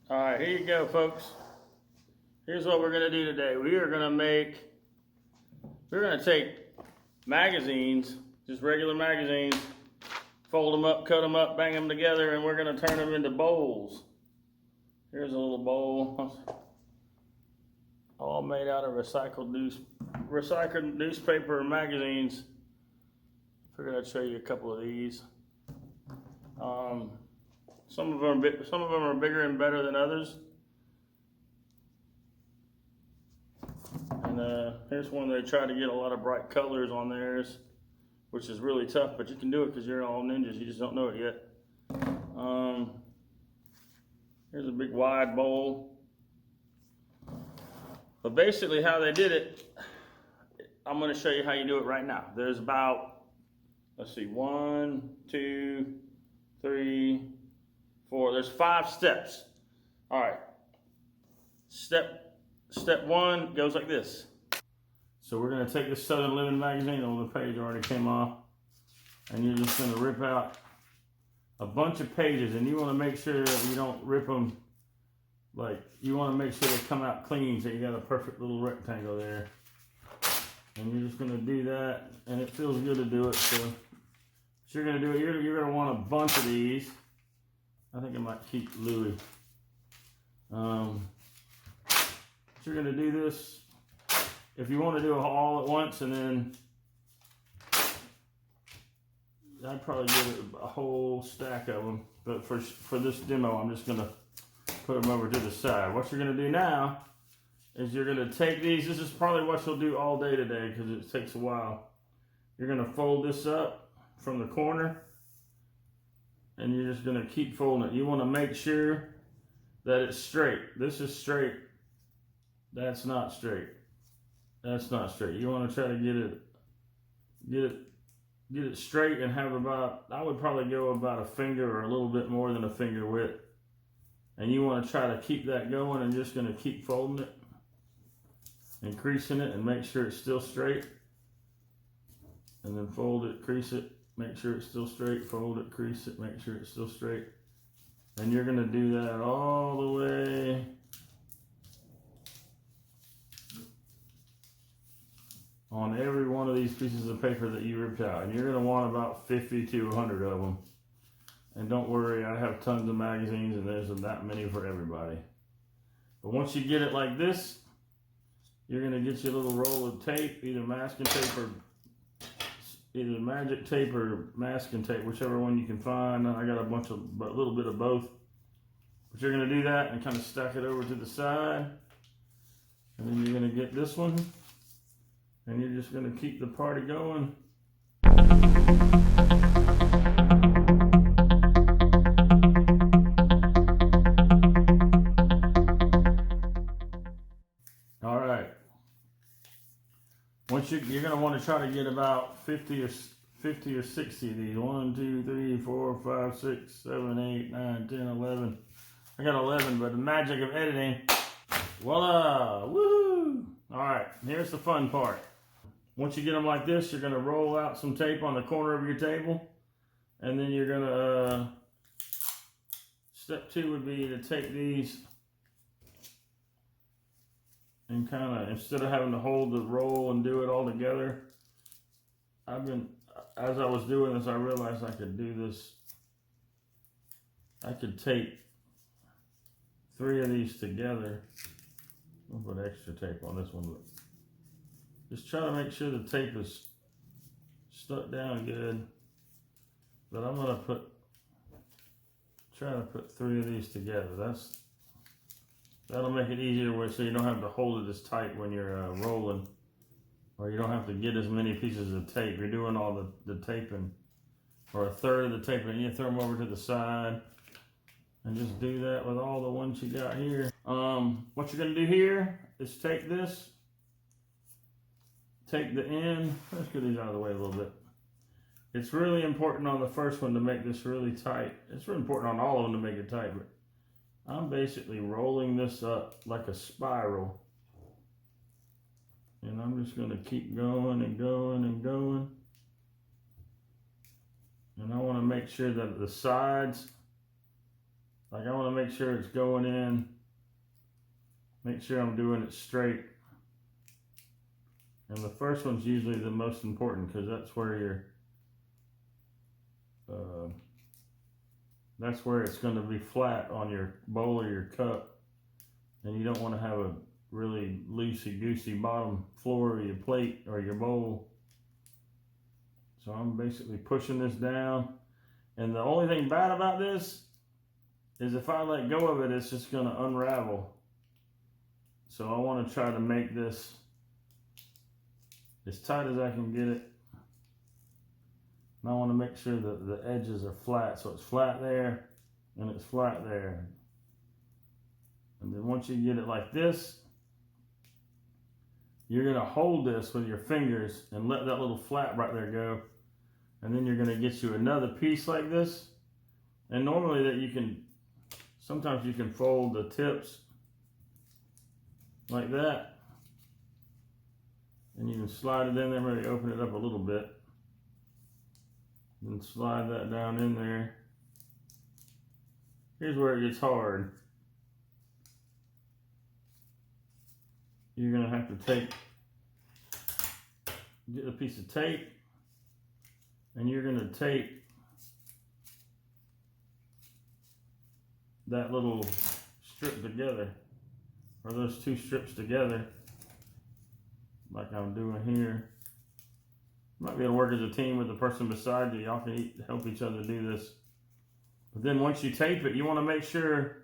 All right, here you go, folks. Here's what we're gonna do today. We're gonna take magazines, just regular magazines, fold them up, cut them up, bang them together, and we're gonna turn them into bowls. Here's a little bowl, all made out of recycled newspaper magazines. Figured I'd show you a couple of these. Some of them are bigger and better than others. And here's one they tried to get a lot of bright colors on theirs, which is really tough, but you can do it because you're all ninjas. You just don't know it yet. Here's a big wide bowl. But basically how they did it, I'm going to show you how you do it right now. There's about, let's see, 1, 2, 3, 4. There's 5 steps. All right. Step 1 goes like this. So we're going to take this Southern Living magazine, the page already came off, and you're just going to rip out a bunch of pages, and you want to make sure that you don't rip them, like, you want to make sure they come out clean, so you got a perfect little rectangle there. And you're just going to do that, and it feels good to do it. So you're going to do it, you're going to want a bunch of these. I think I might keep Louis. So you're going to do this. If you want to do it all at once, and then I'd probably give it a whole stack of them. But for this demo, I'm just going to put them over to the side. What you're going to do now is you're going to take these. This is probably what you'll do all day today because it takes a while. You're going to fold this up from the corner, and you're just going to keep folding it. You want to make sure that it's straight. This is straight. That's not straight. That's not straight. You want to try to get it straight and have about, I would probably go about a finger or a little bit more than a finger width. And you want to try to keep that going, and just going to keep folding it, increasing it, and make sure it's still straight. And then fold it, crease it, make sure it's still straight, fold it, crease it, make sure it's still straight. And you're going to do that all the way on every one of these pieces of paper that you ripped out. And you're going to want about 50 to 100 of them. And don't worry, I have tons of magazines, and there's that many for everybody. But once you get it like this, you're going to get your little roll of tape, either masking tape or either magic tape or masking tape, whichever one you can find. I got a little bit of both. But you're going to do that and kind of stack it over to the side. And then you're going to get this one, and you're just going to keep the party going. All right. Once you're going to want to try to get about 50 or 60 of these. 1, 2, 3, 4, 5, 6, 7, 8, 9, 10, 11. I got 11, but the magic of editing, voila, woohoo! All right, here's the fun part. Once you get them like this, you're going to roll out some tape on the corner of your table, and then you're going to, step 2 would be to take these and kind of, instead of having to hold the roll and do it all together, as I was doing this, I realized I could do this. I could tape 3 of these together. I'll put extra tape on this one, but just try to make sure the tape is stuck down good. But I'm gonna try to put 3 of these together. That'll make it easier so you don't have to hold it as tight when you're rolling, or you don't have to get as many pieces of tape. You're doing all the taping, or a third of the taping, you throw them over to the side. And just do that with all the ones you got here. What you're gonna do here is take this, take the end, let's get these out of the way a little bit. It's really important on the first one to make this really tight. It's really important on all of them to make it tight, but I'm basically rolling this up like a spiral. And I'm just gonna keep going and going and going. And I wanna make sure that the sides Like I want to make sure it's going in. Make sure I'm doing it straight. And the first one's usually the most important because that's where it's going to be flat on your bowl or your cup. And you don't want to have a really loosey-goosey bottom floor of your plate or your bowl. So I'm basically pushing this down. And the only thing bad about this is if I let go of it, it's just going to unravel. So I want to try to make this as tight as I can get it. And I want to make sure that the edges are flat. So it's flat there and it's flat there. And then once you get it like this, you're going to hold this with your fingers and let that little flap right there go. And then you're going to get you another piece like this. And normally sometimes you can fold the tips like that. And you can slide it in there, maybe open it up a little bit. And slide that down in there. Here's where it gets hard. You're going to have to get a piece of tape, and you're going to tape that little strip together, or those two strips together, like I'm doing here. You might be able to work as a team with the person beside you. Y'all can help each other do this. But then once you tape it, you want to make sure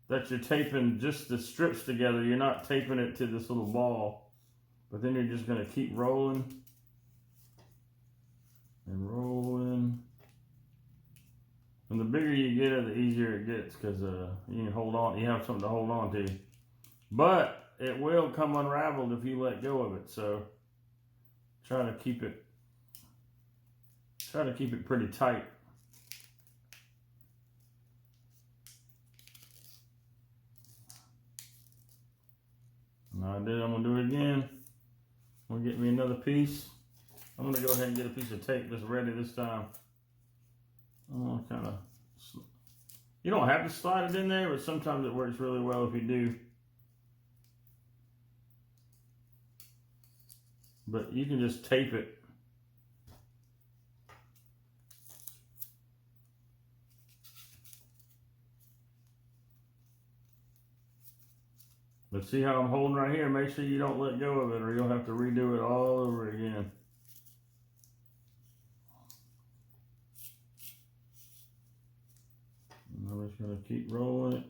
that you're taping just the strips together. You're not taping it to this little ball. But then you're just going to keep rolling and rolling. And the bigger you get it, the easier it gets because you can hold on. You have something to hold on to. But it will come unraveled if you let go of it. So try to keep it pretty tight. I did. I'm gonna do it again. I'm gonna get me another piece. I'm gonna go ahead and get a piece of tape that's ready this time. I'm gonna kind of. You don't have to slide it in there, but sometimes it works really well if you do. But you can just tape it. But see how I'm holding right here? Make sure you don't let go of it or you'll have to redo it all over again. And I'm just going to keep rolling it.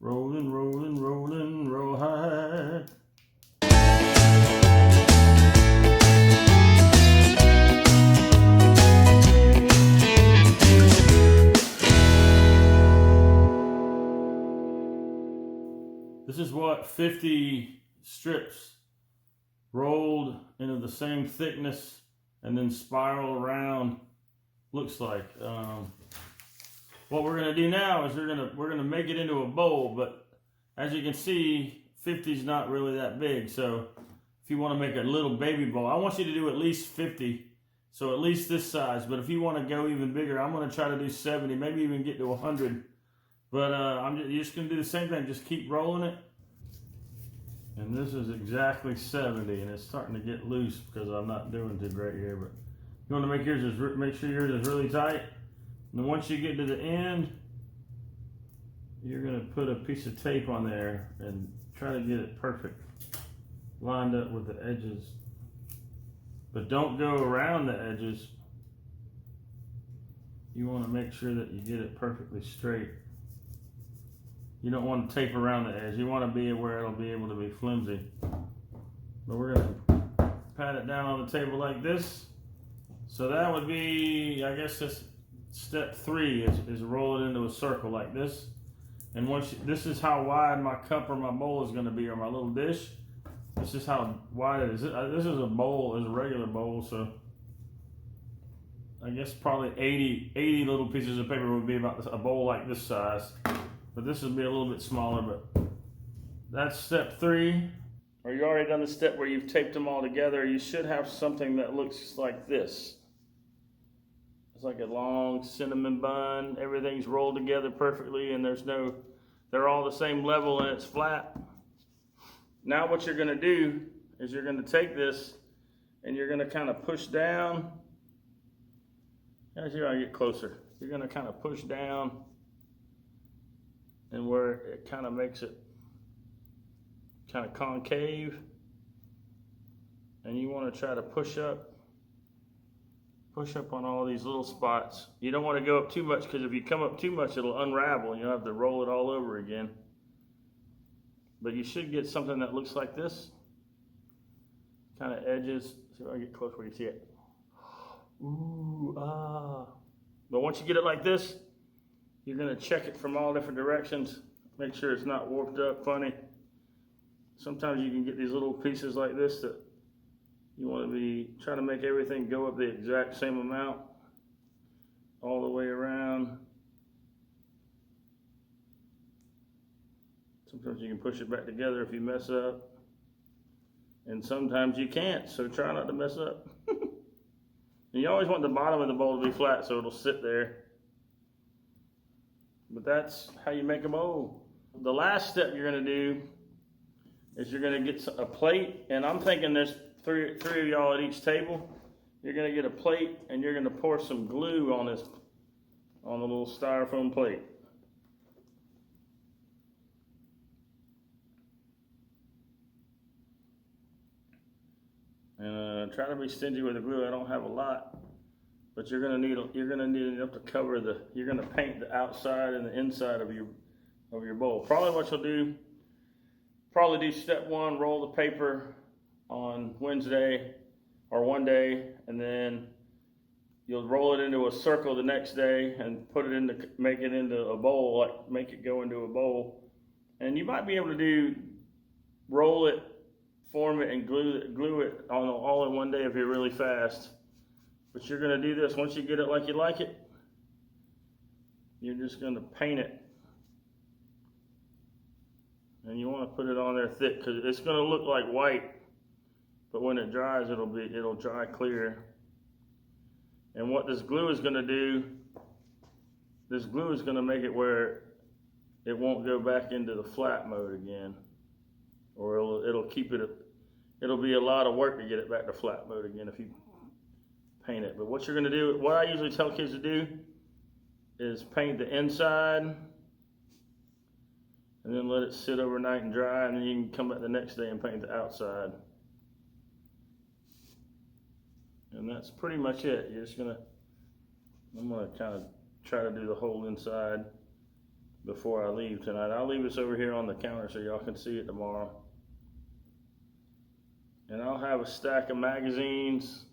Rolling, rolling, rolling, roll high. This is what 50 strips rolled into the same thickness and then spiral around looks like. What we're gonna do now is we're gonna make it into a bowl, but as you can see, 50 is not really that big. So if you want to make a little baby bowl, I want you to do at least 50, so at least this size. But if you want to go even bigger, I'm gonna try to do 70, maybe even get to 100. But you're just going to do the same thing. Just keep rolling it. And this is exactly 70. And it's starting to get loose because I'm not doing too great here. But you want to make sure yours is really tight. And then once you get to the end, you're going to put a piece of tape on there and try to get it perfect. Lined up with the edges. But don't go around the edges. You want to make sure that you get it perfectly straight. You don't want to tape around the edge. You want to be where it'll be able to be flimsy. But we're going to pat it down on the table like this. So that would be, I guess this step 3 is roll it into a circle like this. And this is how wide my cup or my bowl is going to be, or my little dish. This is how wide it is. This is a bowl, is a regular bowl, so I guess probably 80 little pieces of paper would be about a bowl like this size. But this would be a little bit smaller, but that's step 3. Or you already done the step where you've taped them all together. You should have something that looks like this. It's like a long cinnamon bun. Everything's rolled together perfectly, and they're all the same level and it's flat. Now what you're gonna do is you're gonna take this and you're gonna kind of push down. As you get closer, you're gonna kind of push down, and where it kind of makes it kind of concave, and you want to try to push up on all these little spots. You don't want to go up too much, because if you come up too much, it'll unravel and you'll have to roll it all over again. But you should get something that looks like this. Kind of edges. See if I can get close where you see it. Ooh, ah. But once you get it like this, you're going to check it from all different directions. Make sure it's not warped up funny. Sometimes you can get these little pieces like this that you want to be trying to make everything go up the exact same amount all the way around. Sometimes you can push it back together if you mess up. And sometimes you can't, so try not to mess up. And you always want the bottom of the bowl to be flat so it'll sit there. But that's how you make a bowl. The last step you're going to do is you're going to get a plate, and I'm thinking there's three of y'all at each table. You're going to get a plate and you're going to pour some glue on the little styrofoam plate. And try to be stingy with the glue. I don't have a lot, but you're gonna need enough to cover you're gonna paint the outside and the inside of your bowl. Probably what you'll do, step one, roll the paper on Wednesday or one day, and then you'll roll it into a circle the next day and make it into a bowl, make it go into a bowl. And you might be able to roll it, form it, and glue it all in one day if you're really fast. But you're going to do this. Once you get it like you like it, you're just going to paint it. And you want to put it on there thick, because it's going to look like white, but when it dries, it'll dry clear. And what this glue is going to do, this glue is going to make it where it won't go back into the flat mode again. Or it'll keep it, it'll be a lot of work to get it back to flat mode again if you paint it. But what you're gonna do, what I usually tell kids to do, is paint the inside and then let it sit overnight and dry, and then you can come back the next day and paint the outside. And that's pretty much it. I'm gonna kind of try to do the whole inside before I leave tonight. I'll leave this over here on the counter so y'all can see it tomorrow. And I'll have a stack of magazines,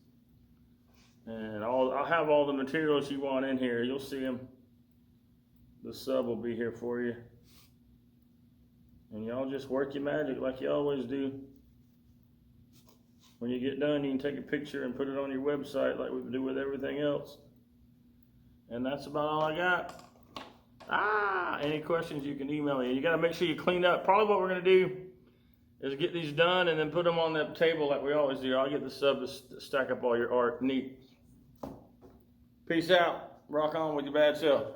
and I'll have all the materials you want in here. You'll see them. The sub will be here for you. And y'all just work your magic like you always do. When you get done, you can take a picture and put it on your website like we do with everything else. And that's about all I got. Any questions, you can email me. You got to make sure you clean up. Probably what we're going to do is get these done and then put them on that table like we always do. I'll get the sub to stack up all your art neat. Peace out. Rock on with your bad self.